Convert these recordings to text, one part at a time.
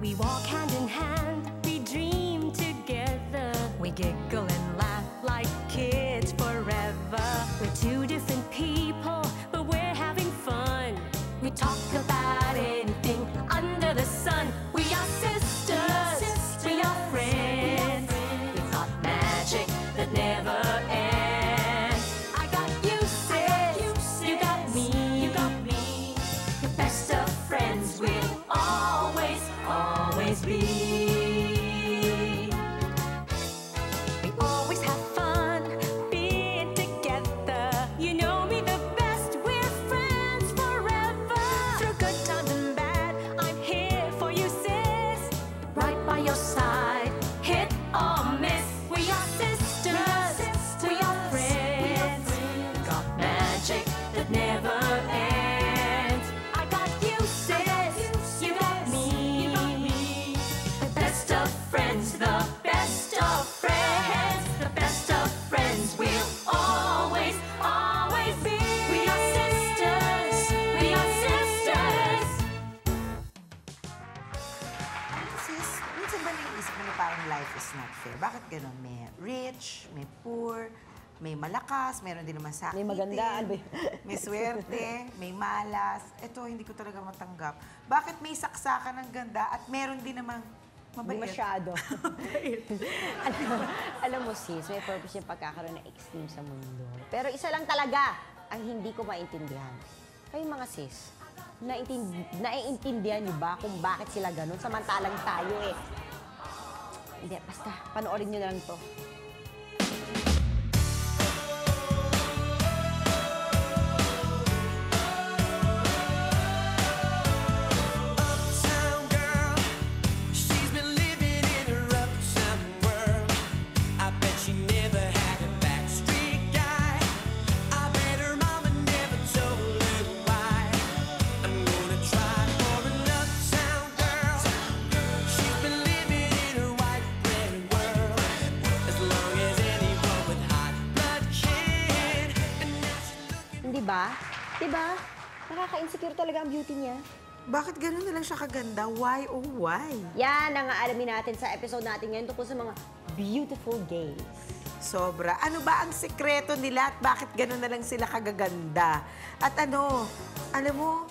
We walk hand in hand, we dream together. We giggle and laugh like kids forever. We're two different people, but we're having fun. We talk about anything under the sun. We are sisters, we are friends. We've got magic that never ends. I got you, sis, you got me. The best of friends we'll always, always be. We always have fun being together. You know me the best, we're friends forever. Through good times and bad, I'm here for you, sis. Right by your side, hit or miss. We are sisters, we are friends. Got magic that never ends. I got you, sis, you got me. The best of friends, the best of friends. The best of friends we'll always, always be. We are sisters, we are sisters. Sis, minsan ba naiisip mo na parang life is not fair? Bakit ganun? May rich, may poor, may malakas, meron din naman sakitin. May maganda, ano ba yun? May swerte, may malas. Ito, hindi ko talaga matanggap. Bakit may saksakan ng ganda at meron din namang mabait? Hindi masyado. alam mo sis, may purpose yung pagkakaroon ng extreme sa mundo. Pero isa lang talaga ang hindi ko maintindihan. Kayong mga sis, naiintindihan niyo ba kung bakit sila ganun? Samantalang tayo eh. Hindi, basta panoorin niyo na lang to. Uptown girl, she's been living in her uptown world. I bet she never had a backstreet guy. I bet her mama never told her why. I'm gonna try for an uptown girl. She's been living in her white bread world as long as anyone with hot blood can. And now she's looking. Hindi ba? Diba? Nakaka-insecure talaga ang beauty niya. Bakit ganun na lang siya kaganda? Why, oh why? Yan ang aalamin natin sa episode natin ngayon tungkol sa mga beautiful gays. Sobra. Ano ba ang sekreto nila at bakit ganun na lang sila kagaganda? At ano, alam mo,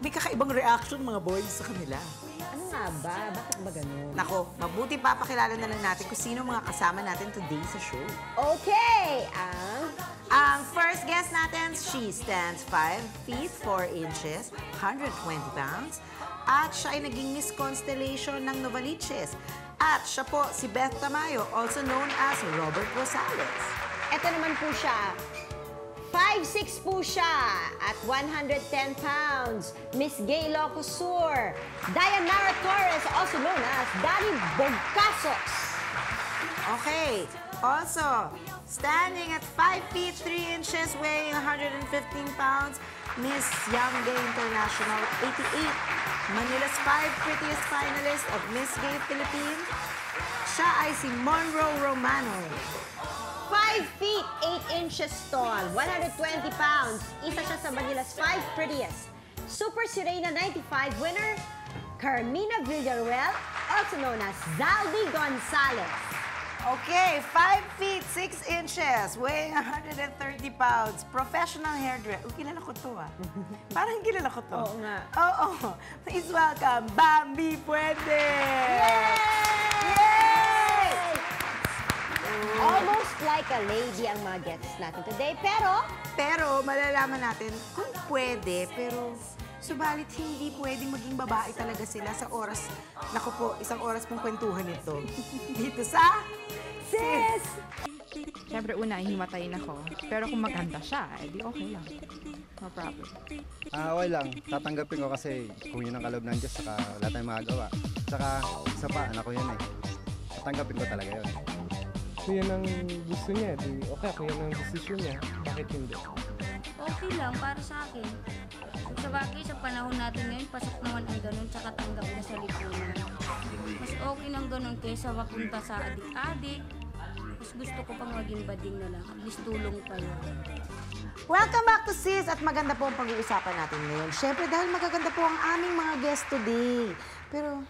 may kakaibang reaction mga boys sa kanila. Ano nga ba? Bakit ba ganun? Nako, mabuti papakilala na lang natin kung sino mga kasama natin today sa show. Okay! Ang first guest natin, she stands 5 feet 4 inches, 120 pounds, at siya ay naging Miss Constellation ng Novaliches. At siya po si Beth Tamayo, also known as Robert Rosales. Ito naman po siya. 5'6" po siya at 110 pounds. Miss Gay Ilocos Sur. Dayanara Torres, also known as Dani Bogcasos. Okay, also, standing at 5 feet 3 inches, weighing 115 pounds, Miss Young Gay International 88, Manila's 5 prettiest finalist of Miss Gay Philippines. Siya ay si Monroe Romano. 5 feet 8 inches tall, 120 pounds. Isa siya sa Manila's 5 prettiest. Super Sirena 95 winner, Carmina Villaruel, also known as Zaldi Gonzalez. Okay, 5 feet 6 inches, weighing 130 pounds, professional hairdresser. Kilala ko to Parang kilala ko to. Oo nga. Oo. Please welcome, Bambi Puente! Yay! Almost like a lady ang mga guests natin today, Pero malalaman natin kung pwede, pero subalit hindi pwedeng maging babae talaga sila sa oras. Naku po, isang oras pong kwentuhan ito. Dito sa Sis! Siyempre, una, himatayin ako. Pero kung maganda siya, edi okay lang. No problem. Okay lang. Tatanggapin ko kasi kung yun ang kaloob ng Diyos, saka wala tayong magagawa. Saka, isa pa, anak ko yun eh. Tatanggapin ko talaga yun. Kung yan ang gusto niya, di okay. Kung yan ang desisyon niya, bakit hindi? Okay lang para sa akin. Sa bagay, sa panahon natin ngayon, pasok naman ang ganun, tsaka tanggap na sa lipunan. Mas okay nang ganun kaysa mapunta sa adik-adik. Mas gusto ko pang maging bading na lang. At least tulong pa yun. Welcome back to Sis at maganda po ang pag-uusapan natin ngayon. Siyempre dahil magaganda po ang aming mga guest today. Pero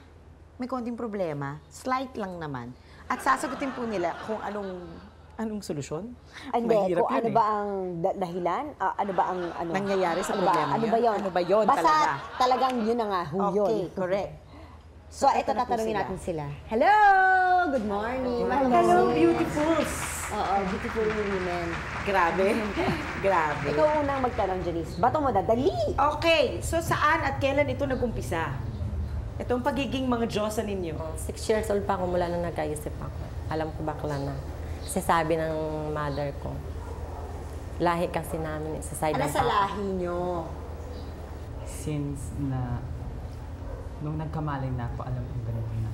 may konting problema, slight lang naman, at sasagutin po nila kung anong solusyon. Hindi, Mahirap kung yun ano eh. ba ang dahilan, ano ba ang ano, Nangyayari sa ano ba, problema ano niya? ba yun? Ano ba yun Basta talaga? talagang yun na nga, yun. Okay, correct. So, ito Ito na po tatanungin sila. natin sila. Hello! Good morning! Hello, beautifuls! Oo, beautiful women. Grabe. Grabe. Ikaw unang magtanong, Janice. Bato mo, dadali! Okay, so saan at kailan ito nag-umpisa? Itong pagiging mga Diyosa ninyo. 6 years old pa ako mula nung nagkaisip ako. Alam ko bakla na. Kasi sabi ng mother ko, lahi kasi namin sa side Ano ng sa papa. lahi nyo? Since na nung nagkamalay na ako, alam kong ganun na.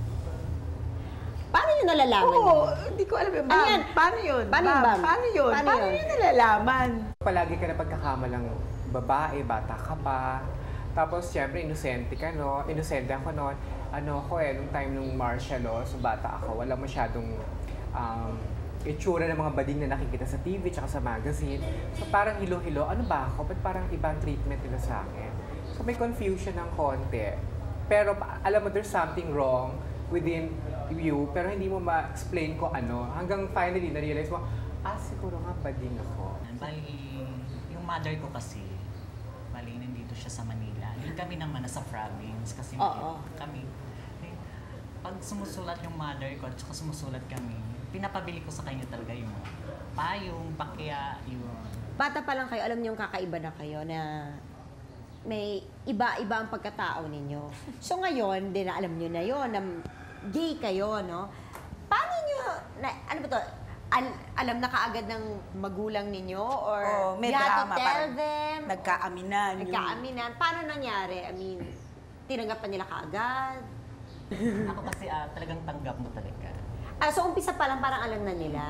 Paano nyo nalalaman Oo, yun? hindi ko alam yung Ayan. Paano yun? Paano yun, Bam? Bam? Paano yun? Paano Paano yun? yun nalalaman? Palagi ka na pagkakamalang babae, bata ka pa. Tapos, syempre, inosente ka, no? Inosente ako noon. Ano ko nung time nung martial law, so bata ako, wala masyadong itsura ng mga bading na nakikita sa TV tsaka sa magazine. So, parang hilo-hilo, ano ba ako? Ba't parang ibang treatment nila sa akin? So, may confusion ng konti. Pero, alam mo, there's something wrong within you, pero hindi mo ma-explain ko ano. Hanggang finally, na-realize mo, siguro nga bading ako. Bali, yung mother ko kasi, bali, nandito siya sa Manila. Hindi kami naman nasa province kasi Oo. kami. Pag sumusulat yung mother ko at saka sumusulat kami, pinapabili ko sa kanya talaga yung payong, pakya, yun. Bata pa lang kayo, alam niyo yung kakaiba na kayo na may iba-iba ang pagkatao ninyo. So ngayon, din na alam niyo na yon na gay kayo, no? Paano niyo, ano ba to? Alam na kaagad ng magulang ninyo? Or May you had to drama, tell parang them? Nagkaaminan. Nagkaaminan. Paano nangyari? I mean, tinanggap pa nila kaagad? Ako kasi talagang tanggap mo talaga. So umpisa pa lang parang alam na nila.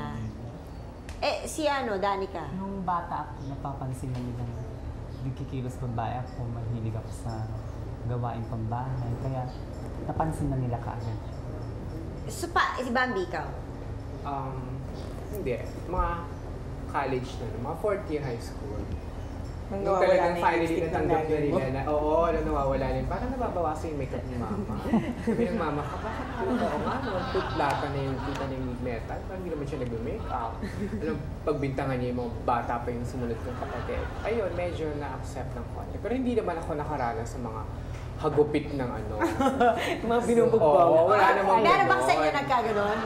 Si Danica? Nung bata ako, napapansin na nila nagkikilos babae ako, mahilig ako sa gawain pambahay. Kaya napansin na nila kaagad. So si Bambi, ikaw? Hindi. Mga college na, mga fourth year high school. Nung Nung nawawala talagang na yung finally instinct ng natanggap na nanay mo. nila na, oo, nung nawawala na yun, parang nababawasan yung makeup ni mama. Sabi ng mama, bakit parang oo nga, naman, putlata na yung kita na yung metal, parang hindi naman siya nag-makeup. Alam, pagbintangan niya yung mga bata pa yung sumunod kong kapatid. Ayun, medyo na-accept ng konti. Pero hindi naman ako nakaranas sa mga hagupit ng ano. Yung mga binubugbog. Oo, wala namang Meron ba sa inyo ganon. nagkaganon?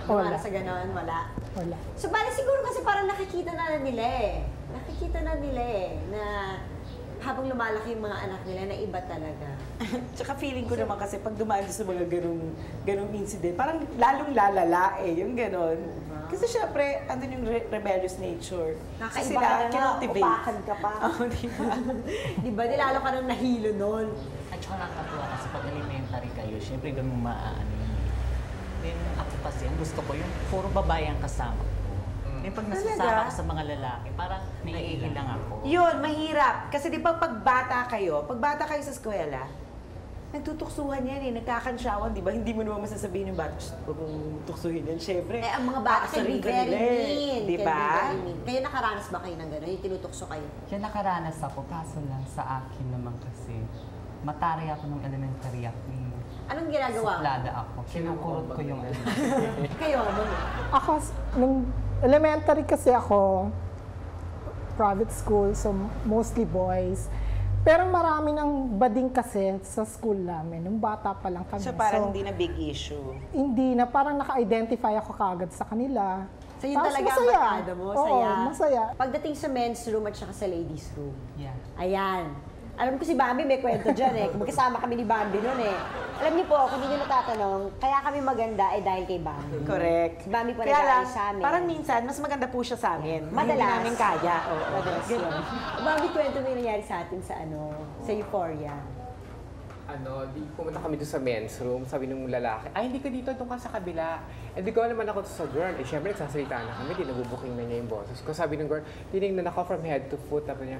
Wala. Sa ganon? Wala. Wala. So, bali siguro kasi parang nakikita na nila eh. Nakikita na nila eh, na habang lumalaki yung mga anak nila, na iba talaga. Tsaka feeling ko naman kasi pag dumaan sa mga ganung incident, parang lalong lalala eh, yung ganon. Kasi syempre, andun yung rebellious nature. So Kakaiba sila, ka na nga, kinotivate. upakan ka pa. Oo, diba? Di ba? Di lalo ka nang nahilo nun. At saka nakakatuwa kasi pag elementary kayo, syempre doon mo maaano yun. Then ako kasi, ang gusto ko yung puro babae ang kasama ko. Then pag nasasama ko sa mga lalaki, parang naiilang ako. Yun, mahirap. Kasi di ba pag bata kayo sa eskwela, nagtutuksuhan yan eh, nagkakansyawan, di ba? Hindi mo naman masasabihin yung bata, huwag mong tuksuhin yan, syempre. Ang mga bata can be Aasarin ka very nila eh. mean. Di Can be ba? very mean. Kayo nakaranas ba kayo ng gano'n? Yung tinutukso kayo? Yan nakaranas ako, kaso lang sa akin naman kasi, matari ako nung elementary ako. Anong ginagawa? Suplada ako. Kinukurot ko yung elementary. Kayo, ano? Ako, nung elementary kasi ako, private school, so mostly boys. Pero marami ng bading kasi sa school namin, nung bata pa lang kami. So parang hindi na big issue. Hindi na, parang naka-identify ako kaagad sa kanila. So yun Tapos talaga ang masaya. barkada mo? Oo, Saya? masaya. Pagdating sa men's room at saka sa ladies room, Yeah. ayan. Alam ko si Bambi may kwento dyan eh. Magkasama kami ni Bambi noon eh. Alam niyo po, kung hindi niyo natatanong, kaya kami maganda ay dahil kay Bambi. Correct. Si Bambi po Kaya lang, nag-aayos sa amin. parang minsan, mas maganda po siya sa amin. Madalas. Hindi namin kaya. Oo, Madalas yun. Ganun. Bambi, kwento mo yung nangyari sa atin sa sa Euphoria. Di pumunta kami doon sa men's room, sabi nung lalaki, hindi ka dito, doon ka sa kabila. Di ko naman ako sa girl. Syempre, nagsasalita na kami, nabubuking na niya yung boses ko. Sabi ng girl, tinignan ako from head to foot. Tapos niya,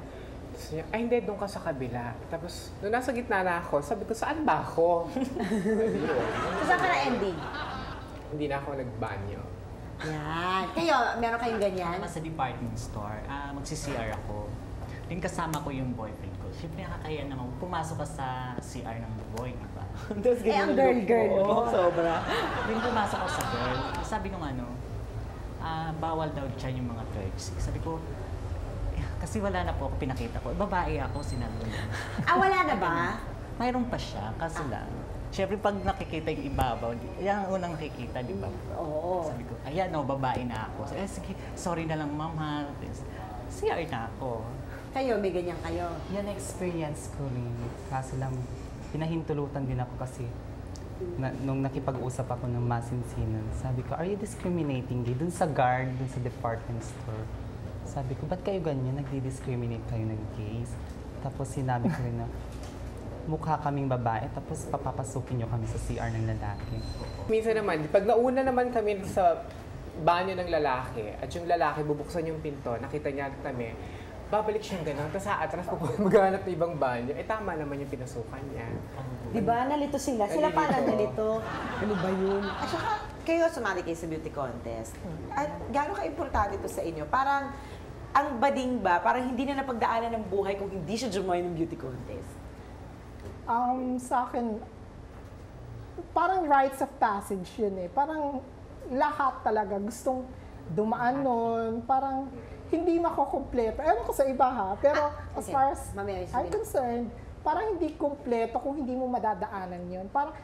hindi, doon ka sa kabila. Tapos, nung nasa gitna na ako, sabi ko, saan ba ako? So, saan ka na ending? Hindi na ako nagbanyo. Yan. Kayo, meron kayong ganyan? Sa department store, magsi-CR ako. Din kasama ko yung boyfriend ko. Siyempre nakakaya naman. Pumasok ka sa CR ng boy, di ba? Tapos Eh, ang girl-girl mo. Sobra. Yung pumasok ako sa girl, sabi nung bawal daw dyan yung mga drugs. Sabi ko, kasi wala na po ako pinakita ko. Babae ako, sinabi ko. Wala na ba? Mayroon pa siya, kaso lang. Siyempre, pag nakikita yung ibabaw, yan ang unang nakikita, di ba? Oo. Sabi ko, ayan, babae na ako. Sabi, sige, sorry na lang, ma'am, ha. CR na ako. Kayo, may ganyan kayo. Yan experience ko rin. Kaso lang, pinahintulutan din ako kasi nung nakipag-usap ako ng masinsinan, sabi ko, are you discriminating gay? Dun sa guard, dun sa department store. Sabi ko, ba't kayo ganyan? Nagdi-discriminate kayo ng gays? Tapos sinabi ko rin na, mukha kaming babae, tapos papapasukin nyo kami sa CR ng lalaki. Minsan naman, pag nauna naman kami sa banyo ng lalaki, at yung lalaki bubuksan yung pinto, nakita niya kami, babalik siyang gano'n, tapos sa atras maghanap ng ibang banyo, tama naman yung pinasukan niya. Di ba? Nalito sila. Sila Nalilito. parang nalito. Ano ba yun? At saka, kayo sumali kayo sa beauty contest. At gano'n ka-importante ito sa inyo? Parang, ang bading ba, parang hindi na napagdaanan ng buhay kung hindi siya jumoy ng beauty contest? Sa akin, parang rites of passage yun eh. Parang lahat talaga gustong dumaan nun. Parang hindi makukumpleto. Ewan ko sa iba ha, pero as okay. far as Mamaya, I'm concerned, parang hindi kumpleto kung hindi mo madadaanan yun. Parang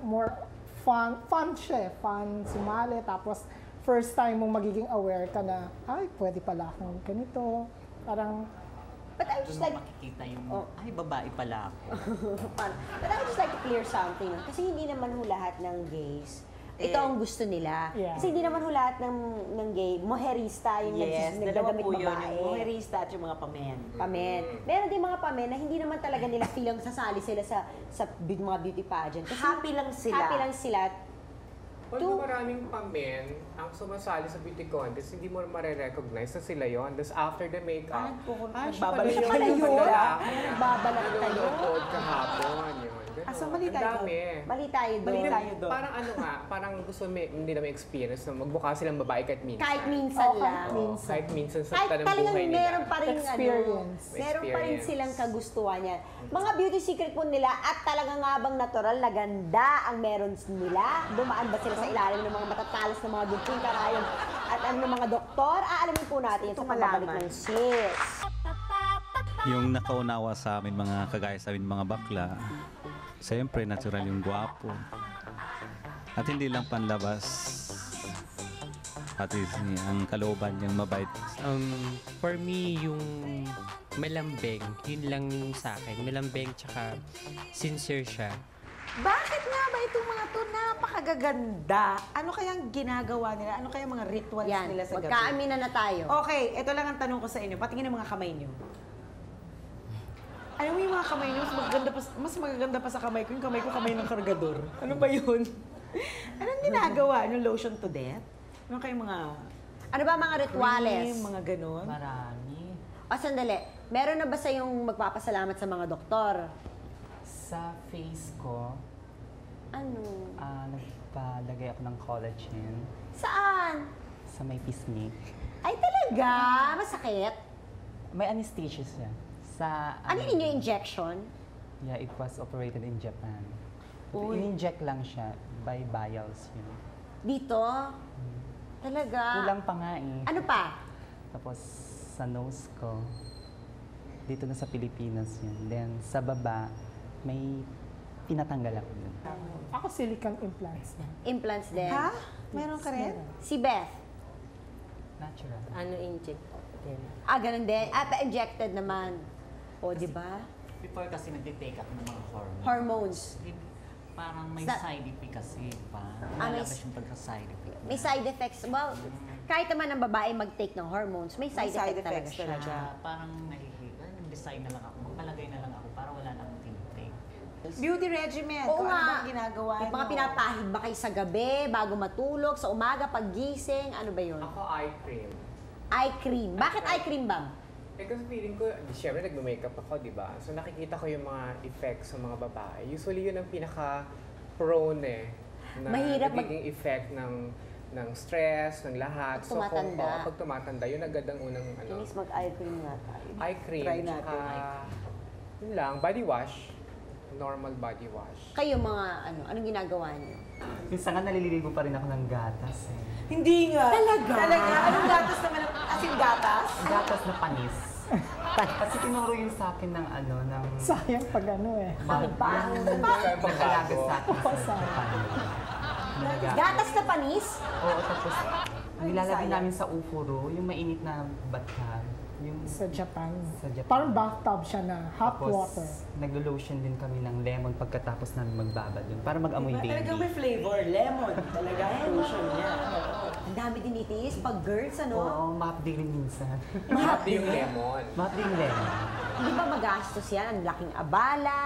more fun siya eh. Fun sumali, tapos first time mong magiging aware ka na, ay, pwede pala akong ganito. Parang, But I would just like, Makikita yung, ay, babae pala ako. but I would just like to clear something. Kasi hindi naman ho lahat ng gays, ito ang gusto nila. Yeah. Kasi hindi naman ho lahat ng gay, moherista, yung nagdadamit po yun. babae. Yung moherista at yung mga pamen. Pamen. Meron din mga pamen na hindi naman talaga nila feeling sasali sila sa mga beauty pageant. Kasi Happy lang sila. Happy lang sila. Although maraming pamen ang sumasali sa beauty contest, hindi mo marirecognize na sila yon. Tapos after the makeup, nagbabalik siya pala yung yun. lalaki. Nagbabalak tayo. Nanonood kahapon yun. Ganun. So mali Ang tayo dami. Mali tayo doon. Mali tayo doon. Parang parang gusto hindi namin experience na magmukha silang babae kahit minsan. Kahit minsan lang. Kahit minsan sa Kahit tanang talagang buhay nila. meron pa rin Experience. meron pa rin Experience. silang kagustuhan yan. Mga beauty secret po nila at talaga nga bang natural na ganda ang meron nila? Dumaan ba sila sa ilalim ng mga matatalas na mga gunting karayon at ano ng mga doktor? Aalamin po natin yan sa pagbabalik ng Sis. Yung nakaunawa sa amin mga kagaya sa amin mga bakla, siyempre natural yung gwapo. At hindi lang panlabas, pati ang kalooban yung mabait. For me, yung malambing, yun lang yung sa akin. Malambing tsaka sincere siya. Bakit nga ba itong mga to napakagaganda? Ano kayang ginagawa nila? Ano kayang mga rituals Yan, nila sa gabi? magkaaminan na tayo. Okay, ito lang ang tanong ko sa inyo. Patingin ang mga kamay nyo. Alam mo yung mga kamay nyo, mas magaganda pa sa kamay ko. Yung kamay ng kargador. Ano ba yun? Anong ginagawa? Yung lotion to death? Ano kayong mga... Ano ba mga rituales? Cream, mga ganun? Marami. O sandali, meron na ba sa yung magpapasalamat sa mga doktor? Sa face ko, Ano? nagpalagay ako ng collagen Saan? sa may pisngi. Ay talaga? Masakit? May anesthesia siya. Sa, Ano yun yung injection? Yeah, it was operated in Japan. Uy. In-inject lang siya by vials yun. Dito? Talaga? Kulang pa nga eh. Ano pa? Tapos sa nose ko, dito na sa Pilipinas yun. Then sa baba, may pinatanggal ako yun. ako silicone implants na. Implants din? Ha? Meron ka rin? Si Beth? Natural. Ano inject din? Ganun din? Pa-injected naman. O, di ba? Before kasi nag-take up ng mga hormones. Hormones. Parang may Sa- side effect kasi pa. may Lalabas yung pagka-side effect. May side effects. Well, kahit naman ang babae mag-take ng hormones, may side, side effect talaga effects siya. talaga. Parang nahihiga. Nag-decide na lang ako. Magpalagay na lang ako para wala na akong tinitake. Beauty regimen. Oo Kung nga. ano bang ginagawa May mga nyo? pinapahid ba kayo sa gabi, bago matulog, sa umaga, paggising? Ano ba yun? Ako eye cream. Eye cream. Bakit eye cream ba? Kasi feeling ko, siyempre nagme-makeup ako, di ba? So nakikita ko yung mga effects sa mga babae. Usually yun ang pinaka-prone na Mahirap nagiging effect ng ng stress, ng lahat. Pag tumatanda. Pag tumatanda, yun agad ang unang Inis mag-eye cream nga tayo. eye cream. Try natin. Tsaka, yun lang, body wash. Normal body wash. Kayo mga anong ginagawa niyo? Minsan nga naliligo pa rin ako ng gatas eh. Hindi nga. Talaga? Talaga? Anong gatas naman? Asin gatas? Gatas na panis. Kasi tinuro yun sa akin ng ng... Sayang pag eh. Nag-alaga sa akin sa panis. Gatas na panis? Oo, tapos nilalagay namin sa ufuro, yung mainit na bathtub. Yung Sa Japan. Sa Japan. Parang bathtub siya na hot Tapos, water. naglo-lotion din kami ng lemon pagkatapos namin magbabad dun para mag-amoy baby. Talagang may flavor. Lemon. Talaga ang lotion niya. Ang dami din itiis pag girls, Oo, mahapdi rin minsan. Mahapdi yung lemon. Mahapdi yung lemon. Hindi ba magastos yan? Ang laking abala.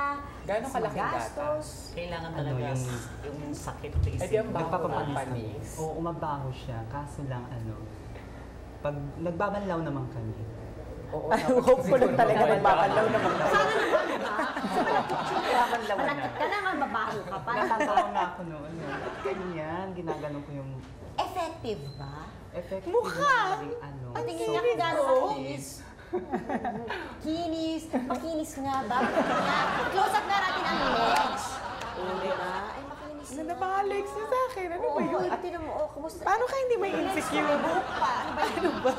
Gano'ng kalaking magastos. Kailangan Ano, talaga yung yung sakit. Eh, di ang baho ng Nagpapapanis panis. kami. Oo, umabaho siya. Kaso lang pag nagbabanlaw naman kami. Oo, Hopefully talaga magbabanlaw naman. Sana naman, diba? Nagbabanlaw na. Malakit ka na nga, babaho ka pa. Natatawa nga ako noon. Ganyan, ginagano ko yung Effective ba? effective. Mukha! Ano, Patingin nga kung gano'n kakinis. Kinis. Makinis nga ba? Close up nga natin ang legs. Oo, diba? Ay, makinis Ano na mga legs niya sa akin? Ano ba yun? At tinan mo, kumusta? Paano ka hindi may insecure? Buhok pa. Ano ba?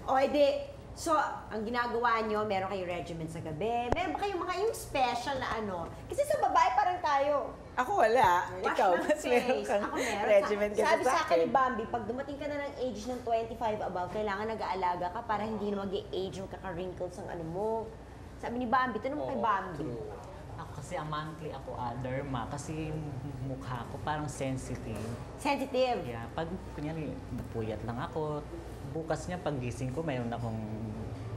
O, edi, so, ang ginagawa nyo, meron kayong regimen sa gabi. Meron ba kayong mga yung special na Kasi sa babae parang tayo. Ako wala. Wash Ikaw, ng mas meron face. kang Ako meron. regimen kasi Sabi sa akin ni akin. Bambi, pag dumating ka na ng age ng 25 above, kailangan nag-aalaga ka para hindi na mag-age yung kaka-wrinkles ang mo. Sabi ni Bambi, tanong mo kay Bambi. Ako kasi ang monthly ako, derma. Kasi yung mukha ko parang sensitive. Sensitive? Yeah, pag kunyari, puyat lang ako, bukas niya paggising ko, mayroon akong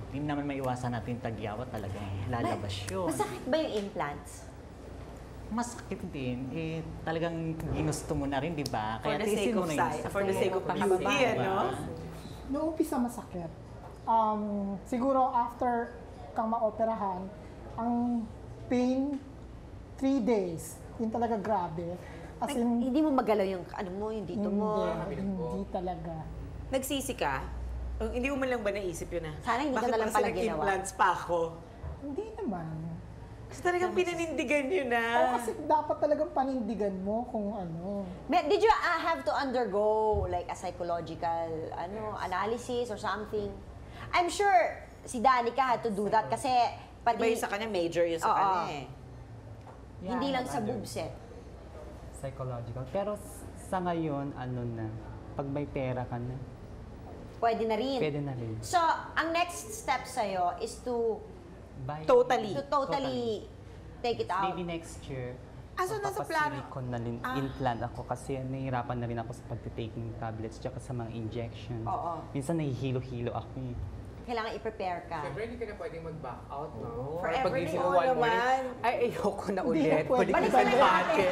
hindi naman maiwasan natin tagyawat talaga. Lalabas yun. Masakit ba yung implants? Masakit din. Talagang ginusto mo na rin, di ba? For the sake of size. For the sake of beauty, ano? Noong umpisa masakit. Siguro after kang maoperahan, ang pain, 3 days. Yun talaga grabe. As in, hindi mo magalaw yung yung dito mo. Hindi talaga. Nagsisi ka? Hindi mo man lang ba naisip yun Sana hindi ka Bakit na lang kasi pala ginawa? nag-implants pa ako? Hindi naman. Kasi talagang pinanindigan nyo na. Kasi dapat talagang panindigan mo kung Did you have to undergo like a psychological analysis or something? I'm sure si Danica had to do that kasi Iba yung sa kanya, major yun sa kanya eh. Yeah, Hindi lang sa under- boobs eh. Psychological. Pero sa ngayon, na, pag may pera ka na, Pwede na rin. pwede na rin. So, ang next step sa'yo is to By, totally take it out. Maybe next year, so nasa plano? magpapasilicon na rin, implant ako kasi nahihirapan na rin ako sa pagtitake ng tablets tsaka sa mga injections. Oo. Minsan nahihilo-hilo ako eh. Kailangan i-prepare ka. Siyempre, hindi ka na pwedeng mag-back out, no? Forever Pagising din. mo Oo one morning, naman. ay, ayoko na Hindi ulit. na pwede. Balik Balik sa na dati.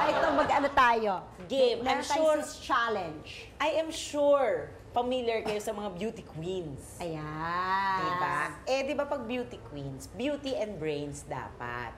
Ito, mag-ano tayo? Game. Meron I'm tayong sure- sis challenge. I am sure familiar kayo sa mga beauty queens. Ayan. Diba? Di ba pag beauty queens, beauty and brains dapat.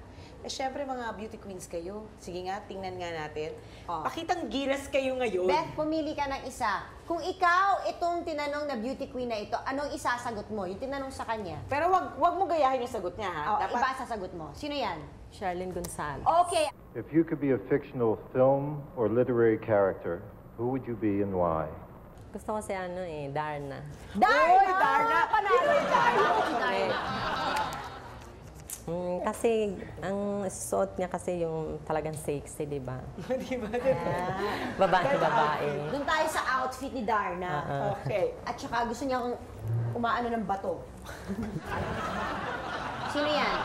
Syempre mga beauty queens kayo. Sige nga, tingnan nga natin. Pakitang gilas kayo ngayon. Beth, pumili ka ng isa. Kung ikaw itong tinanong na beauty queen na ito, anong isasagot mo? Yung tinanong sa kanya. Pero wag mo gayahin yung sagot niya, ha? Oh, iba sasagot mo. Sino yan? Charlene Gonzalez. Okay. If you could be a fictional film or literary character, who would you be and why? Gusto ko si Darna. Darna! Panalo yung Darna. Darna. Kasi ang suot niya kasi yung talagang sexy, di ba? Di ba? Babae. Doon tayo sa outfit ni Darna. Okay. At saka gusto niya kung umaano ng bato. Sino yan?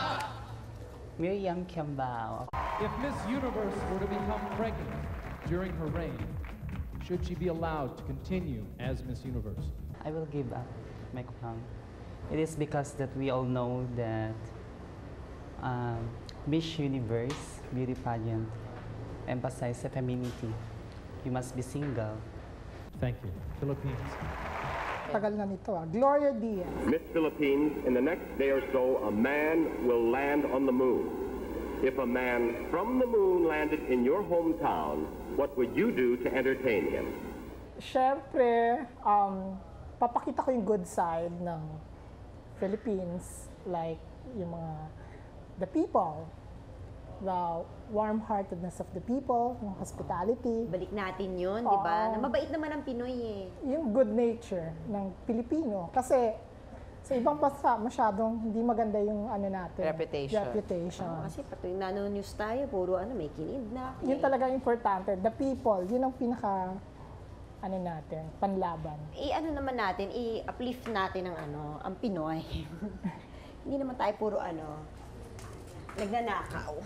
Miriam Kiambao. If Miss Universe were to become pregnant during her reign, should she be allowed to continue as Miss Universe? I will give up my crown. It is because that we all know that Miss Universe beauty pageant emphasizes femininity. You must be single. Thank you. Philippines. Tagal na nito Gloria Diaz. Miss Philippines, in the next day or so, a man will land on the moon. If a man from the moon landed in your hometown, what would you do to entertain him? Siyempre, papakita ko yung good side ng Philippines, like yung mga the people, the warm-heartedness of the people, yung hospitality. Balik natin yun, di ba? Na mabait naman ang Pinoy eh. Yung good nature ng Pilipino. Kasi sa ibang bansa, masyadong hindi maganda yung ano natin. Reputation. Kasi patuloy nano-news tayo, puro may kinidnap. Yun talaga importante. The people, yun ang pinaka natin, panlaban. I-ano naman natin, i-uplift natin ang Pinoy. Hindi naman tayo puro nagnanakaw.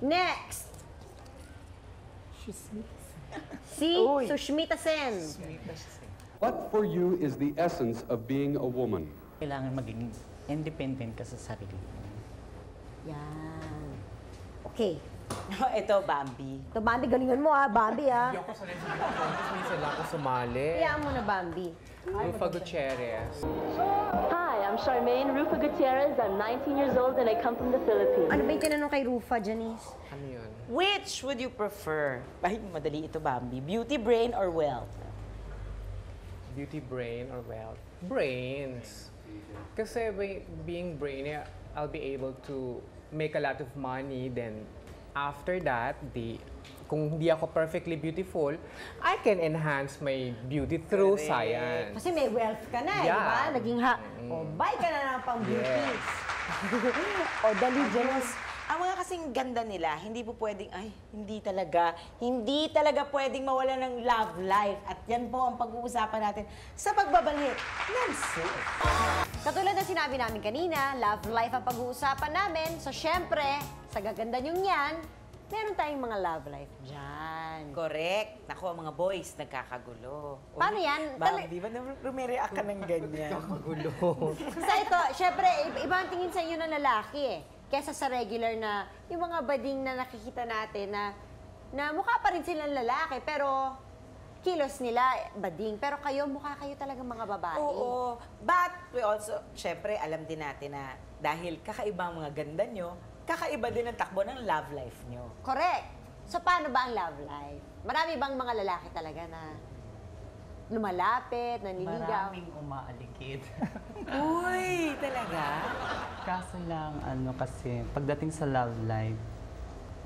Next! Si Sushmita Sen. What for you is the essence of being a woman? Kailangan maging independent ka sa sarili mo. Yan. Okay. Ito, Bambi. Ito, Bambi, galingan mo Bambi Hindi ako sanay sa mga contest, minsan lang ako sumali. Kaya mo na, Bambi. Rufa Gutierrez. Hi, I'm Charmaine Rufa Gutierrez. I'm 19 years old and I come from the Philippines. Ano ba yung tinanong kay Rufa, Janice? Ano yun? Which would you prefer? Ay, madali ito, Bambi. Beauty, brain, or wealth? Beauty, brain, or wealth? Brains. Kasi being brainy, I'll be able to make a lot of money. Then, after that, kung hindi ako perfectly beautiful, I can enhance my beauty through science. Kasi may wealth ka na, di ba? Naging buy ka na ng pang-beauty. O, dali, Janice. Ang mga kasing ganda nila, hindi pwedeng pwedeng mawala ng love life. At yan po ang pag-uusapan natin sa pagbabalik ng Sis. Katulad na sinabi namin kanina, love life ang pag-uusapan namin. So, syempre, sa gaganda niyong yan, meron tayong mga love life dyan. Correct. Naku, ang mga boys, nagkakagulo. Paano yan? Bambi, ba rumireact ka ng ganyan? Nagkakagulo. Sa ito, syempre, iba ang tingin sa inyo ng lalaki eh. Kesa sa regular na, yung mga bading na nakikita natin na mukha pa rin silang lalaki, pero kilos nila, bading. Pero kayo, mukha kayo talaga mga babae. Oo. But we also, syempre, alam din natin na dahil kakaiba ang mga ganda nyo, kakaiba din ang takbo ng love life nyo. Correct. So, paano ba ang love life? Marami bang mga lalaki talaga na lumalapit, naniligaw? Maraming umaaligid. Uy, talaga? Kaso lang, kasi pagdating sa love life,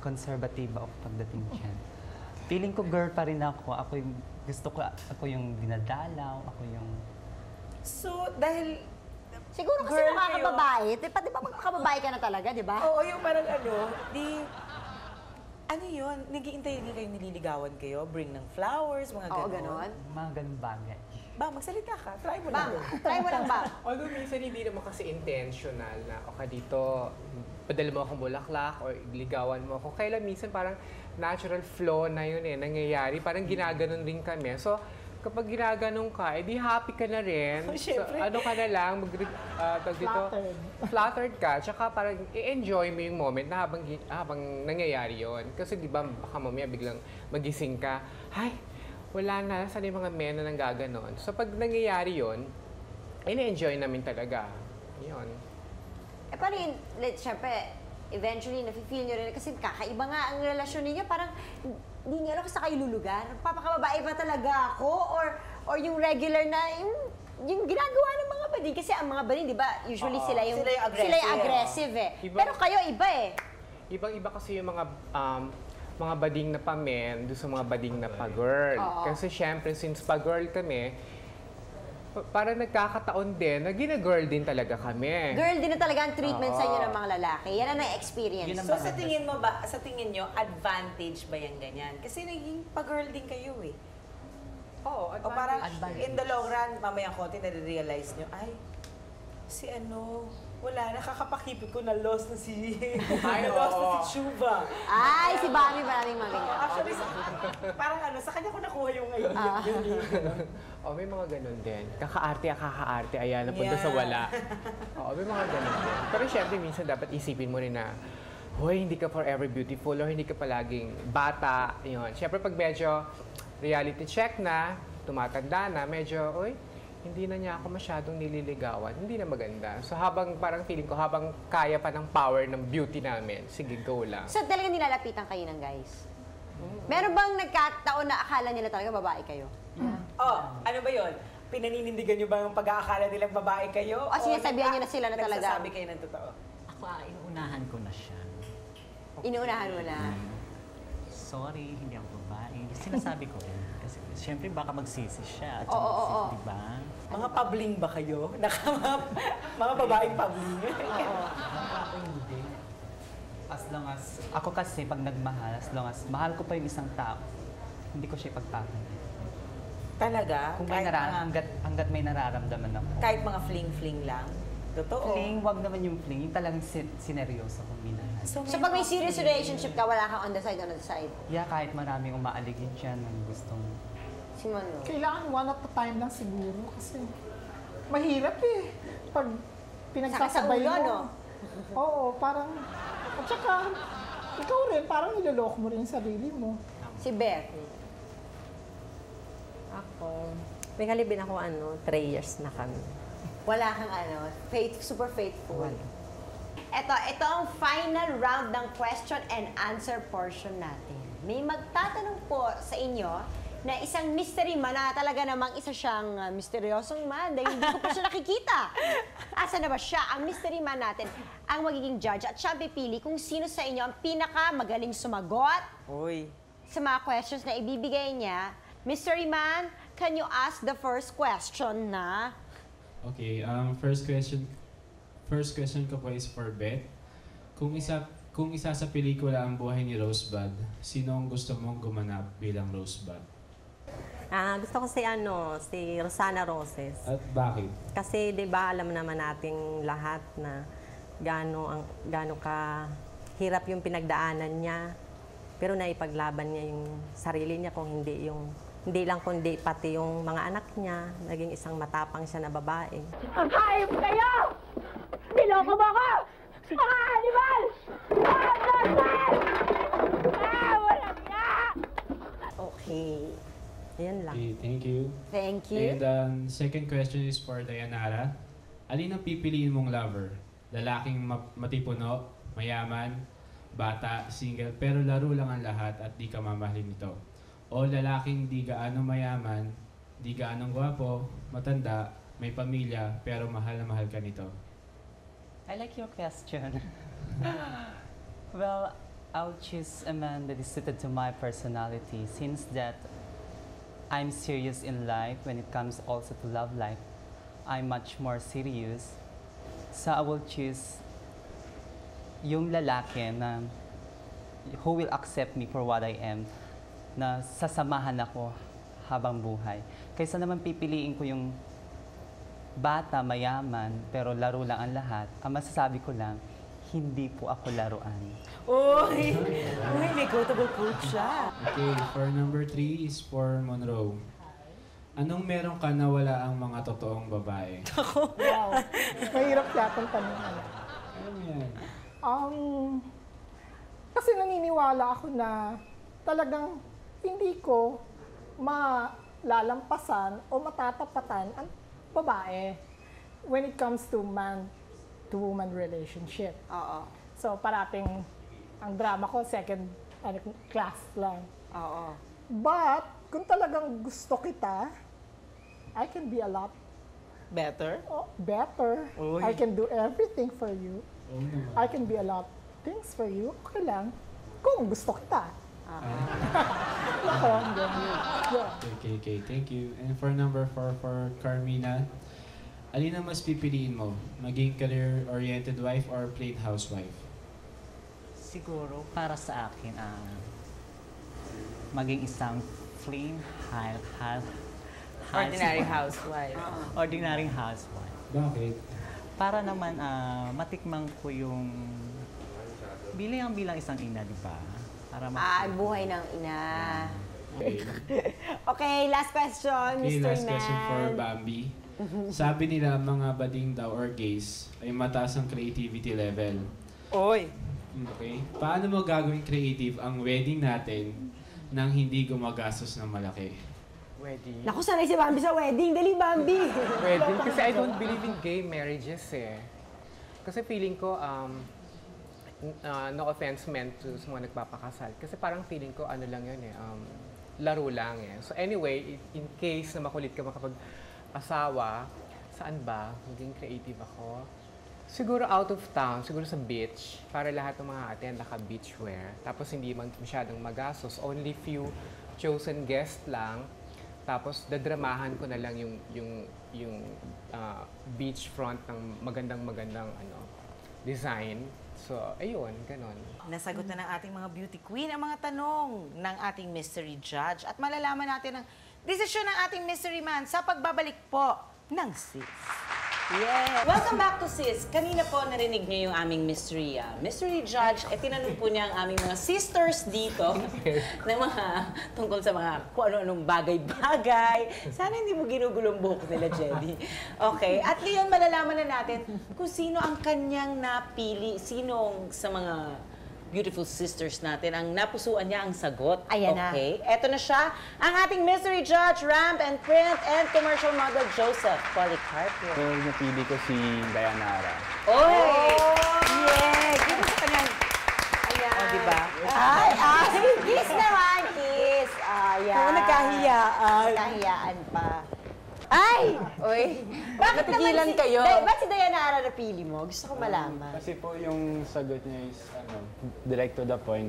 conservative ako pagdating dyan. Feeling ko girl pa rin ako. Ako yung dinadalaw, ako yung... So, dahil... Siguro kasi makakababae. Di ba magkakababae ka na talaga, di ba? Oo, yung parang ano yun? Nag-iintay din kayo, nililigawan kayo? Bring ng flowers, mga ganon? Oo, ganon. Mga ganun bagay. Ba, magsalita ka. Try mo lang. Try mo lang ba? Although minsan hindi naman kasi intentional na, dito, padala mo akong bulaklak or ligawan mo ako. Kailan minsan parang natural flow na yun nangyayari. Parang ginaganon rin kami. So, kapag ginaganon ka, edi happy ka na rin. So, ano ka na lang, flattered ka. Tsaka parang i-enjoy mo yung moment na habang nangyayari yon. Kasi di ba, baka mamaya biglang magising ka, ay, wala na, saan yung mga men na nanggaganon. So pag nangyayari yon, ina-enjoy namin talaga. Yun. Paano yun, syempre, eventually, nafe-feel nyo rin, kasi kakaiba nga ang relasyon ninyo, parang hindi nyo alam kung saan kayo lulugar. Papakababae ba talaga ako? Or yung regular na, yung ginagawa ng mga bading. Kasi ang mga bading, di ba, usually sila yung aggressive eh. Pero kayo, iba eh. Ibang-iba kasi yung mga bading na pa-men doon sa mga bading na pa-girl. Kasi syempre, since pa-girl kami, para nagkakataon din na gina-girl din talaga kami. Girl din na talaga ang treatment sa inyo ng mga lalaki. Yan ang na-experience. So sa tingin nyo, advantage ba yung ganyan? Kasi naging pa-girl din kayo eh. Oo, advantage. O parang in the long run, mamaya konti na-realize nyo, ay, wala, nakakapakipit ko na lost na si Chuba. Ay, si Bami maraming magaling. Actually, parang sa kanya ko nakuha yung ngayon. May mga ganun din. Kaka-arte, ayan, napunta sa wala. May mga ganun din. Pero syempre, minsan dapat isipin mo rin na, hoy, hindi ka forever beautiful or hindi ka palaging bata. Yun. Syempre, pag medyo reality check na, tumatanda na, medyo, hindi na niya ako masyadong nililigawan, hindi na maganda. So habang parang feeling ko, habang kaya pa ng power ng beauty namin, sige, go lang. So talagang nilalapitan kayo ng guys? Meron bang nagkataon na akala nila talaga babae kayo? Oh, ano ba yun? Pinaninindigan niyo ba yung pag-aakala nilang babae kayo? O sinasabihan niyo na sila na talaga? Nagsasabi kayo ng totoo? Ako, inuunahan ko na siya. Inuunahan mo na? Sorry, hindi ako babae. Sinasabi ko rin. Kasi syempre baka magsisi siya. At Oo. di ba? Mga pabling ba kayo? Mga babaeng pabling. Ako hindi. As long as, ako kasi pag nagmahal, as long as mahal ko pa yung isang tao, hindi ko siya ipagpapalit. Talaga? Kung may hanggat may nararamdaman ako. Kahit mga fling-fling lang? Totoo? Fling, wag naman yung fling. Yung talagang sineryoso kong minahal. So pag may serious relationship ka, wala kang on the side? Yeah, kahit maraming umaaligid dyan ng gustong... Simano? Kailangan one at a time lang siguro kasi mahirap eh. Pag pinagsasabay Sakit sa ulo, mo. no? Oo, parang... At saka, ikaw rin, parang niloloko mo rin yung sarili mo. Si Beth? Ako, may kalibin ako 3 years na kami. Wala kang super faithful. Ito ang final round ng question and answer portion natin. May magtatanong po sa inyo na isang mystery man na talaga namang isa siyang misteryosong man dahil hindi ko pa siya nakikita. Asa na ba siya? Ang mystery man natin ang magiging judge at siya pipili kung sino sa inyo ang pinakamagaling sumagot sa mga questions na ibibigay niya. Mystery man, can you ask the first question na? Okay, first question ko po is for Beth. Kung isa sa pelikula ang buhay ni Rosebud, sino ang gusto mong gumanap bilang Rosebud? Gusto ko si Rosana Roses. At bakit? Kasi 'di ba alam naman nating lahat na gaano ka hirap yung pinagdaanan niya. Pero naipaglaban niya yung sarili niya hindi lang kundi pati yung mga anak niya, naging isang matapang siya na babae. Ang hayop kayo! Niloko mo ko! Mga animal! Mga animal! Walang nga! Okay. Yan lang. Okay, thank you. Thank you. And second question is for Dayanara. Alin ang pipiliin mong lover? Lalaking matipuno, mayaman, bata, single, pero laro lang ang lahat at di ka mamahalin nito? O lalaking di gaano mayaman, di gaano gwapo, matanda, may pamilya, pero mahal na mahal ka nito? I like your question. Well, I'll choose a man that is suited to my personality since that I'm serious in life when it comes also to love life. I'm much more serious. So I will choose yung lalaki na who will accept me for what I am, na sasamahan ako habang buhay. Kaysa naman pipiliin ko yung bata, mayaman, pero laro lang ang lahat, ang masasabi ko lang, hindi po ako laruan. Uy, may quotable quote siya. Okay, for number 3 is for Monroe. Anong meron ka na wala ang mga totoong babae? Wow. Mahirap yatang tanong. Ano yan? Kasi naniniwala ako na talagang hindi ko malalampasan o matatapatan ang babae when it comes to man-to-woman relationship. Oo. So, parating ang drama ko, second class lang. Oo. But, kung talagang gusto kita, I can be a lot better. Better. Uy. I can do everything for you. Oo naman. I can be a lot things for you. Okay lang. Kung gusto kita. Okay, thank you. And for number 4 for Carmina, alin ang mas pipiliin mo? Maging career-oriented wife or plain housewife? Siguro, para sa akin, maging isang plain Ordinary housewife. Ordinary housewife. Bakit? Para naman matikman ko yung bilang isang ina, di ba? Para buhay ng ina. Okay, last question, Okay, Mr. last question for Man. Bambi. Sabi nila mga bading daw or gays ay mataas ang creativity level. Oy! Okay. Paano mo gagawing creative ang wedding natin nang hindi gumagastos ng malaki? Wedding? Naku, sanay si Bambi sa wedding. Dali, Bambi! Wedding? Kasi I don't believe in gay marriages eh. Kasi feeling ko, no offense meant to sa mga nagpapakasal. Kasi parang feeling ko, ano lang yun eh, laro lang eh. So anyway, in case na makulit ka makapag-asawa, saan ba? Maging creative ako. Siguro out of town, siguro sa beach, para lahat ng mga atin naka-beach wear. Tapos hindi masyadong magastos, only few chosen guests lang. Tapos dadramahan ko na lang yung beach front ng magandang design. So, ayun, ganon. Nasagot na ng ating mga beauty queen ang mga tanong ng ating mystery judge at malalaman natin ang desisyon ng ating mystery man sa pagbabalik po ng Sis. Yes! Welcome back to Sis. Kanina po narinig niyo yung aming mystery judge. Tinanong po niya ang aming mga sisters dito na mga tungkol sa mga kung ano-anong bagay-bagay. Sana hindi mo ginugulong buhok nila, Jenny. Okay. At ngayon malalaman na natin kung sino ang kanyang napili, sinong sa mga beautiful sisters natin ang napusuan niya ang sagot. Ayan na. Okay. Eto na siya, ang ating mystery judge, ramp and print and commercial model Joseph Policarpio. So, napili ko si Dayanara. Oy! Yeah! Kita sa kanyang... Ayan. O, diba? Ay! Kiss naman! Kiss! Ayan. Oo, nagkahiyaan. Nagkahiyaan pa. Ay! Uy, bakit natigilan naman kayo? Ba't si Dayanara napili mo? Gusto ko malaman. Kasi po yung sagot niya is direct to the point.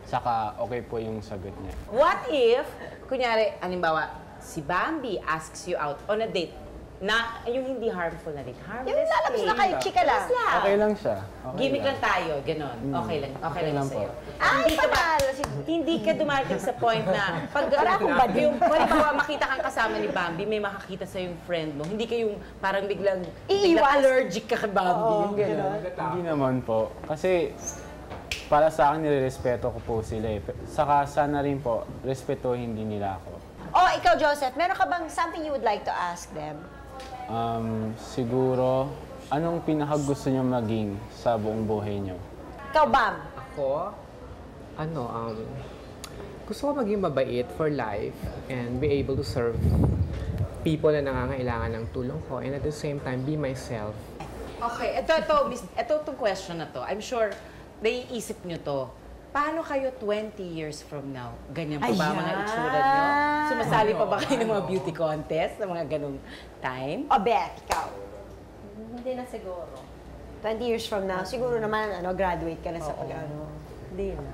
Saka okay po yung sagot niya. What if, kunyari, halimbawa, si Bambi asks you out on a date na yung hindi harmful na date. Harmless Yung lalabas na kayo, chika lang. Okay lang siya. Okay Gimmick lang. lang tayo, gano'n. Okay lang lang sa'yo. po. Hindi ka dumarating sa point na pag yung halimbawa makita kang kasama ni Bambi, may makakita sa yung friend mo. Hindi kayong parang biglang allergic ka kay Bambi. Yung gano'n. Hindi naman po. Kasi para sa akin, nire-respeto ko po sila eh. Saka sana rin po, respetuhin din nila ako. Oh, ikaw, Joseph, meron ka bang something you would like to ask them? Siguro, anong pinakagusto niyo maging sa buong buhay niyo? Ikaw, Bam? Ako, gusto ko maging mabait for life and be able to serve people na nangangailangan ng tulong ko and at the same time, be myself. Okay, itong question na to. I'm sure, naiisip nyo to. Paano kayo 20 years from now? Ganyan pa ba mga itsura nyo? Sumasali pa ba kayo ng mga beauty contest, ng mga ganong time? O, Beth, ikaw? Hindi na siguro. 20 years from now, siguro naman, graduate ka na sa pag-ano. Hindi na.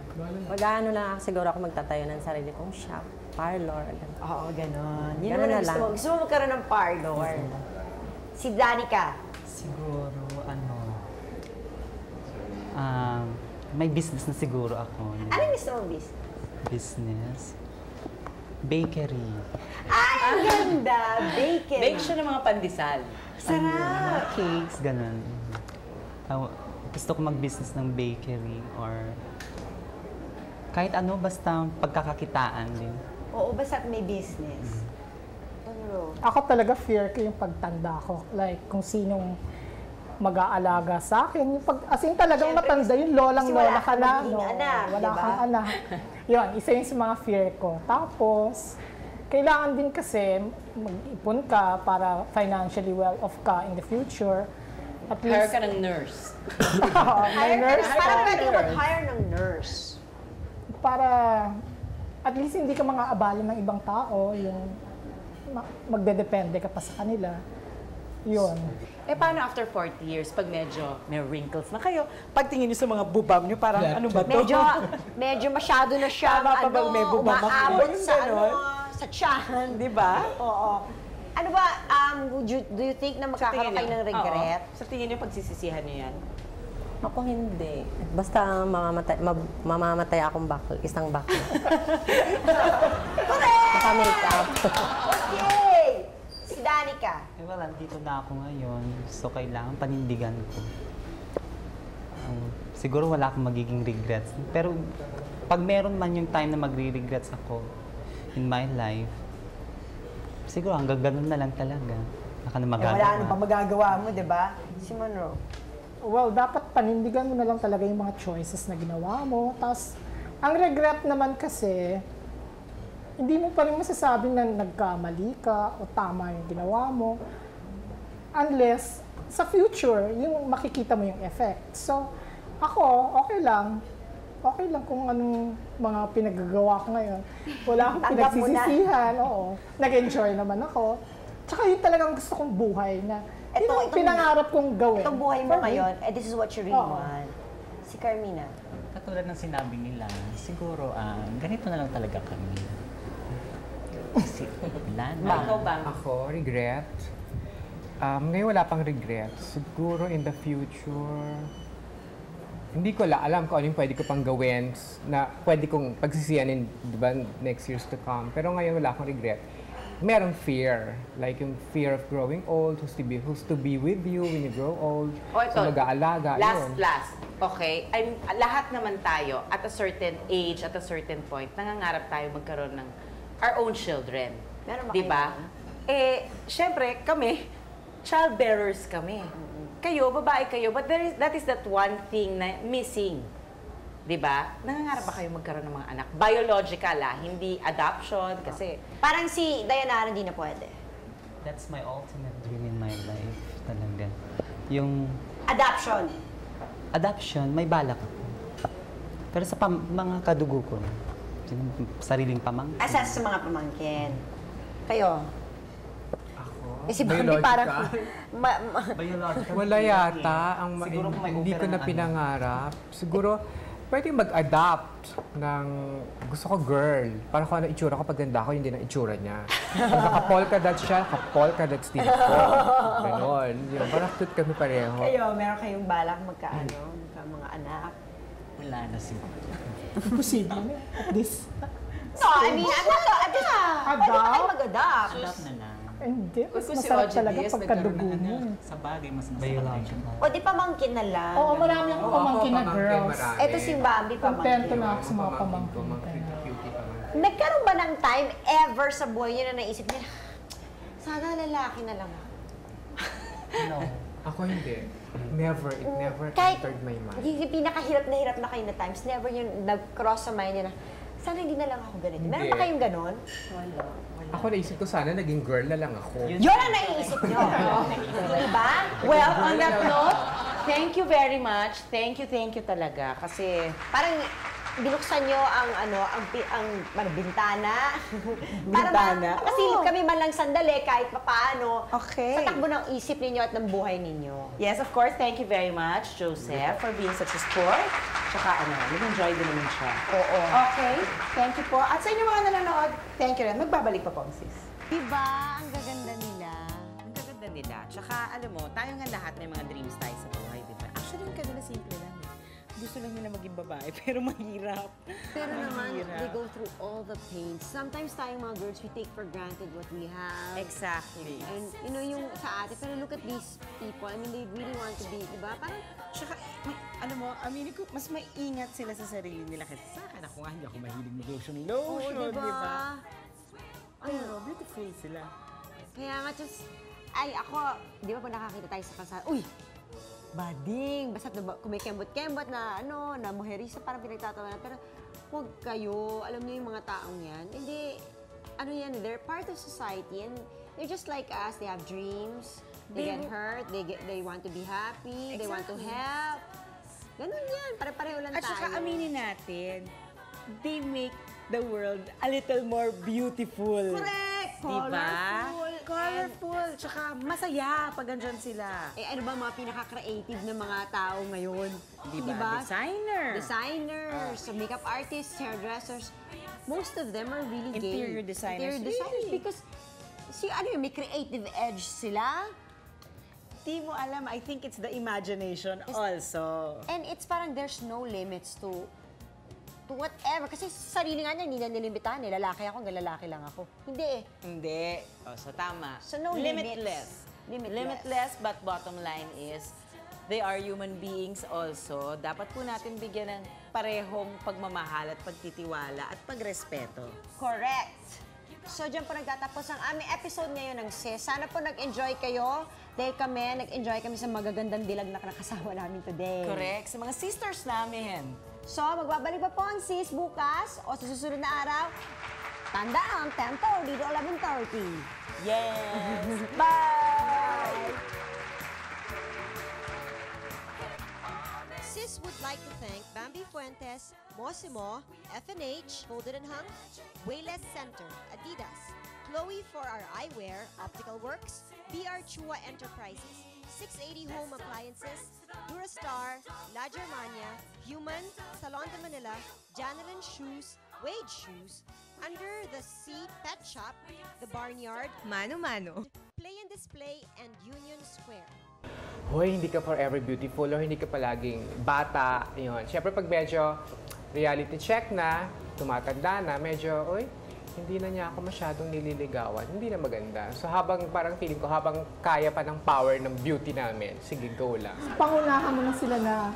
Mag-ano na siguro ako magtatayo ng sarili kong shop, parlor. Oo, ganon. Yun Ganun naman na ang gusto lang. mo. Gusto mo magkaroon ng parlor. Si Danica. Siguro, may business na siguro ako. Anong gusto mong business? Business? Bakery. Ay, ang ganda! Bakery. Bake siya ng mga pandesal. Sarap! Cakes, ganun. Gusto ko mag-business ng bakery or kahit ano, basta pagkakakitaan din. Oo, basta may business. Ako talaga fear ko yung pagtanda ko. Like, kung sinong mag-aalaga sa akin. As in talagang matanda yung lolang-lola ka na. Wala kang anak. Yun, isa yun sa mga fear ko. Tapos, kailangan din kasi mag-ipon ka para financially well-off ka in the future. At Hire ka ng nurse. May nurse. Parang pwede ka mag-hire ng nurse. Para at least hindi ka mga abala ng ibang tao. Yung magdedepende ka pa sa kanila. Yun. Paano after 40 years, pag medyo may wrinkles na kayo, pagtingin niyo sa mga bubam niyo, parang ano ba to? Medyo masyado na siya, Tama pa bang may bubam ako? umaabot sa, Ganon. sa tiyan. Di ba? Oo. Ano ba, do you think na magkakaroon kayo ng regret? Sa tingin niyo, pagsisisihan niyo yan? Ako hindi. Basta mamamatay akong bakla, isang bakla. Naka-makeup. Okay! Si Danica. Wala, dito na ako ngayon. So, kailangan panindigan ko. Siguro wala akong magiging regrets. Pero, pag meron man yung time na magre-regrets ako in my life, siguro hanggang ganun na lang talaga. Wala na magagawa. Wala na pa magagawa mo, di ba? Si Monroe. Well, dapat panindigan mo na lang talaga yung mga choices na ginawa mo. Tapos, ang regret naman kasi, hindi mo pa rin masasabing na nagkamali ka o tama yung ginawa mo. Unless, sa future, yung makikita mo yung effect. So, ako, okay lang. Okay lang kung anong mga pinagagawa ko ngayon. Wala akong Tanggap mo na. pinagsisisihan. Oo. Nag-enjoy naman ako. Tsaka yun talagang gusto kong buhay na yun ang pinangarap kong gawin. Itong buhay mo For me. ngayon, this is what you really Oo. want. Si Carmina. Katulad ng sinabi nila, siguro ganito na lang talaga kami. Kasi wala na. Ikaw ba? Ako, regret. Ngayon wala pang regret. Siguro in the future, hindi ko alam kung ano yung pwede ko pang gawin na pwede kong pagsisiyanin, di ba, next years to come. Pero ngayon wala akong regret. Meron fear. Like yung fear of growing old, who's to be with you when you grow old, ito. so mag-aalaga. yun. Last. Okay. Lahat naman tayo, at a certain age, at a certain point, nangangarap tayo magkaroon ng our own children. Meron ba Di ba? Syempre, kami, childbearers kami. Kayo, babae kayo, but that is that one thing na missing. Di ba? Nangangarap ba kayo magkaroon ng mga anak? Biological, hindi adoption, kasi... Parang si Dayanara hindi na pwede. That's my ultimate dream in my life talaga. Yung Adoption. adoption, may balak ako. Pero sa mga kadugo ko, sariling pamangkin. Asa sa mga pamangkin. Kayo? Ako? Si Bambi parang... Biological. Wala yata. Siguro kung may Hindi ko opera na ng pinangarap. Siguro, pwede mag-adapt ng... Gusto ko girl. Para kung ano itsura ko, pag ganda ko, hindi na itsura niya. Pag naka-polka dot siya, naka-polka dot din ko. Ganon. Yun, parang cute kami pareho. Kayo, meron kayong balak mga anak? Wala na siguro. Imposible na. This. No, I mean, pwede kayo mag-adopt. Sus na lang. Hindi. Mas Kung si masarap OG talaga Diaz pagkadugo nagkaroon mo. Sa bagay, mas masarap. Biological. O di pamangkin na lang. Oo, marami akong pamangkin na girls. Ito si Bambi Kontento pamangkin. na ako sa mga pamangkin. Nagkaroon ba ng time ever sa buhay niyo na naisip niya, sana lalaki na lang ako? No. Ako hindi. Never. It never Kahit entered my mind. yung pinakahirap na kayo na times, never yun nag-cross sa mind niya na, sana hindi na lang ako ganito. Meron Hindi. ba kayong ganon? Wala. Ako naisip ko sana naging girl na lang ako. Yun ang naiisip niyo. Diba? Well, on that note, thank you very much. Thank you talaga. Kasi Parang binuksan niyo ang bintana. Para makasilip kami man lang sandali kahit papaano. Okay. Sa takbo ng isip ninyo at ng buhay ninyo. yes, of course, thank you very much, Joseph, for being such a sport. Tsaka nag-enjoy din naman siya. Oo. Okay, thank you po. At sa inyo mga nanonood, thank you rin. Magbabalik pa po, sis. Diba? Ang gaganda nila. Ang gaganda nila. Tsaka, alam mo, tayo nga lahat may mga dreams tayo sa buhay, di ba? Actually, yung kanila simple lang. Gusto lang nila maging babae, pero mahirap. Pero naman, Mahirap. they go through all the pains. Sometimes tayong mga girls, we take for granted what we have. Exactly. And, you know, yung sa ate, pero look at these people. I mean, they really want to be, di ba? Parang, Tsaka, alam mo, aminin ko, mas maingat sila sa sarili nila kasi sa akin. Ako nga, hindi ako mahilig mag-lotion, diba? di ba? Pero beautiful sila. Kaya nga, just, ako, di ba pag nakakita tayo sa kalsada, uy, bading, basta kumikembot-kembot na, na muherisa, parang pinagtatawanan. Pero, huwag kayo, alam niyo yung mga taong yan, hindi, yan, they're part of society, and they're just like us, they have dreams, they get hurt, they want to be happy, they want to help. Ganun yan, pare-pareho lang At tayo. saka aminin natin, they make the world a little more beautiful. Correct! Diba? Colorful. Colorful. Tsaka masaya pag andyan sila. Ano ba mga pinaka-creative na mga tao ngayon? Diba? Designer. Designers, makeup artists, hairdressers. Most of them are really gay. Interior designers. Interior designers Really? because, may creative edge sila. Di mo alam, I think it's the imagination also. And it's parang there's no limits to whatever. Kasi sa sarili nga niya, hindi na nilimitahan. Lalaki ako, hanggang lalaki lang ako. Hindi eh. Hindi. So tama. So no Limitless. Limitless, but bottom line is, they are human beings also. Dapat po natin bigyan ng parehong pagmamahal at pagtitiwala at pagrespeto. Correct. So, dyan po nagtatapos ang aming episode ngayon ng SIS. Sana po nag-enjoy kayo dahil nag-enjoy kami sa magagandang dilag na nakasama namin today. Correct. Sa mga sisters namin. So, magbabalik pa po ang SIS bukas o sa susunod na araw. Tandaan, 10:30 to 11:30. Yes! Bye! Sis would like to thank Bambi Fuentes, Mosimo, FNH, Folded and Hung, Wayless Center, Adidas, Chloe for our eyewear, Optical Works, BR Chua Enterprises, 680 Home Appliances, Durastar, La Germania, Human, Salon de Manila, Janelin Shoes, Wade Shoes, Under the Sea Pet Shop, The Barnyard, Mano Mano, Play and Display, and Union Square. Hoy, hindi ka forever beautiful or hindi ka palaging bata. Yun. Siyempre, pag medyo reality check na, tumatanda na, medyo, hindi na niya ako masyadong nililigawan. Hindi na maganda. So, habang parang feeling ko, habang kaya pa ng power ng beauty namin, sige, go lang. Pangunahan mo na sila na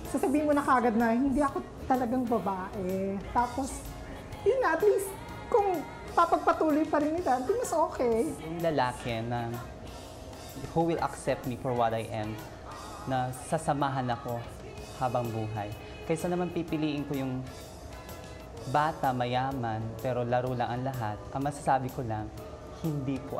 sasabihin mo na kagad na hindi ako talagang babae. Tapos, yun na, at least, kung papagpatuloy pa rin nila, di mas okay. Yung lalaki na who will accept me for what I am, na sasamahan ako habang buhay. Kaysa naman pipiliin ko yung bata, mayaman, pero laro lang ang lahat, ang masasabi ko lang, hindi po ako